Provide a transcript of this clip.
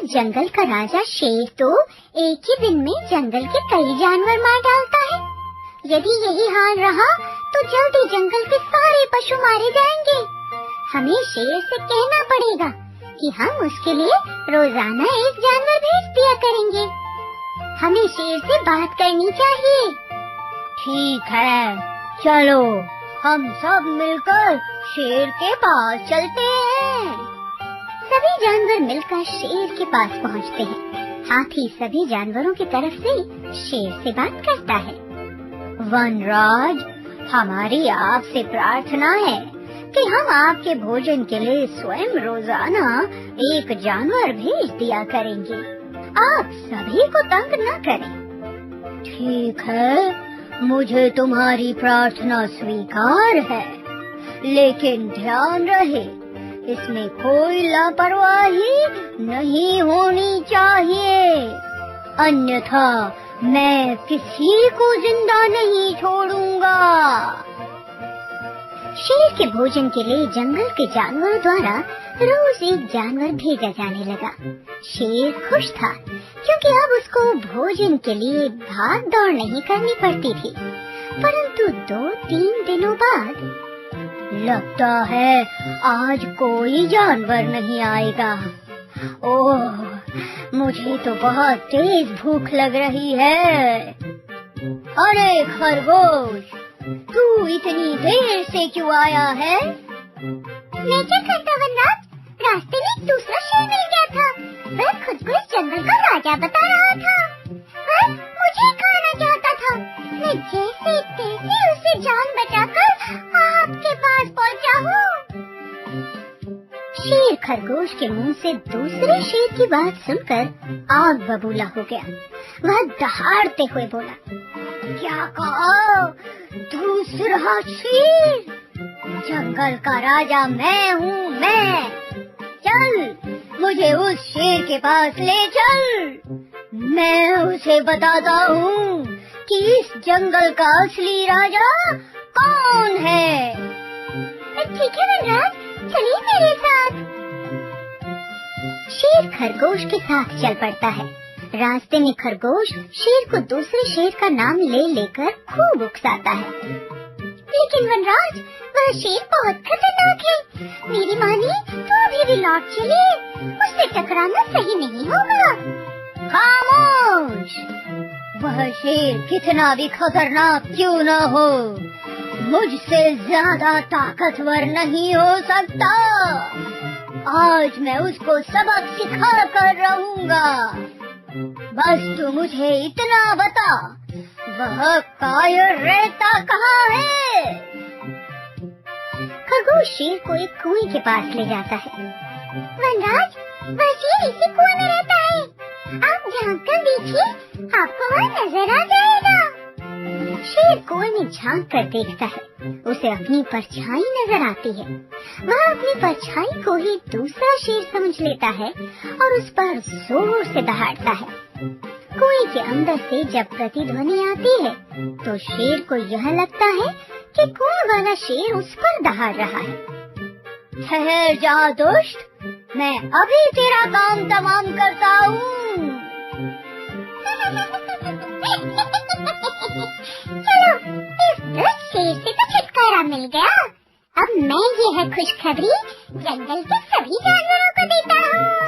जंगल का राजा शेर तो एक ही दिन में जंगल के कई जानवर मार डालता है। यदि यही हाल रहा तो जल्दी जंगल के सारे पशु मारे जाएंगे। हमें शेर से कहना पड़ेगा कि हम उसके लिए रोजाना एक जानवर भेज दिया करेंगे। हमें शेर से बात करनी चाहिए। ठीक है, चलो हम सब मिलकर शेर के पास चलते हैं। सभी जानवर मिलकर शेर के पास पहुंचते हैं। हाथी सभी जानवरों की तरफ से शेर से बात करता है। वनराज, हमारी आपसे प्रार्थना है कि हम आपके भोजन के लिए स्वयं रोजाना एक जानवर भेज दिया करेंगे। आप सभी को तंग न करें। ठीक है, मुझे तुम्हारी प्रार्थना स्वीकार है, लेकिन ध्यान रहे इसमें कोई लापरवाही नहीं होनी चाहिए, अन्यथा मैं किसी को जिंदा नहीं छोड़ूंगा। शेर के भोजन के लिए जंगल के जानवरों द्वारा रोज एक जानवर भेजा जाने लगा। शेर खुश था क्योंकि अब उसको भोजन के लिए भाग दौड़ नहीं करनी पड़ती थी। परंतु 2-3 दिनों बाद लगता है आज कोई जानवर नहीं आएगा। ओह, मुझे तो बहुत तेज भूख लग रही है। अरे खरगोश, तू इतनी देर से क्यों आया है? मैं क्या करता वनराज, रास्ते में एक दूसरा शेर मिल गया था। वह खुद को इस जंगल का राजा बता रहा था। वह मुझे खाना चाहता था। मैं जैसे तैसे उसे जान बचाकर आपके पास पहुंचा हूँ। शेर खरगोश के मुंह से दूसरे शेर की बात सुनकर आग बबूला हो गया। वह दहाड़ते हुए बोला, क्या कहा? दूसरा शेर? जंगल का राजा मैं हूँ, मैं। चल, मुझे उस शेर के पास ले चल। मैं उसे बताता हूँ कि इस जंगल का असली राजा कौन है। ठीक है वनराज, चलिए मेरे साथ। शेर खरगोश के साथ चल पड़ता है। रास्ते में खरगोश शेर को दूसरे शेर का नाम ले लेकर खूब उकसाता है। लेकिन वनराज, वह शेर बहुत खतरनाक है। मेरी माने तो अभी भी लौट चलिए, उससे टकराना सही नहीं होगा। खामोश! वह शेर कितना भी खतरनाक क्यों न हो, मुझसे ज्यादा ताकतवर नहीं हो सकता। आज मैं उसको सबक सिखा कर रहूंगा। बस तू मुझे इतना बता, वह कायर रहता कहाँ है? खरगोश शेर को एक कुएं के पास ले जाता है। वनराज, वह शेर इसी कुएं में रहता है। आप झांक कर देखिए, आपको वह नजर आ जाएगा। शेर कुएं में झांक कर देखता है। उसे अपनी परछाई नजर आती है। वह अपनी परछाई को ही दूसरा शेर समझ लेता है और उस पर जोर से दहाड़ता है। कुएं के अंदर से जब प्रतिध्वनि आती है तो शेर को यह लगता है कि कुएं वाला शेर उस पर दहाड़ रहा है। ठहर जा दुष्ट, मैं अभी तेरा काम तमाम करता हूँ। चलो, इस दुष्ट शेर से तो छुटकारा मिल गया। अब मैं ये है खुशखबरी जंगल के सभी जानवरों को देता हूँ।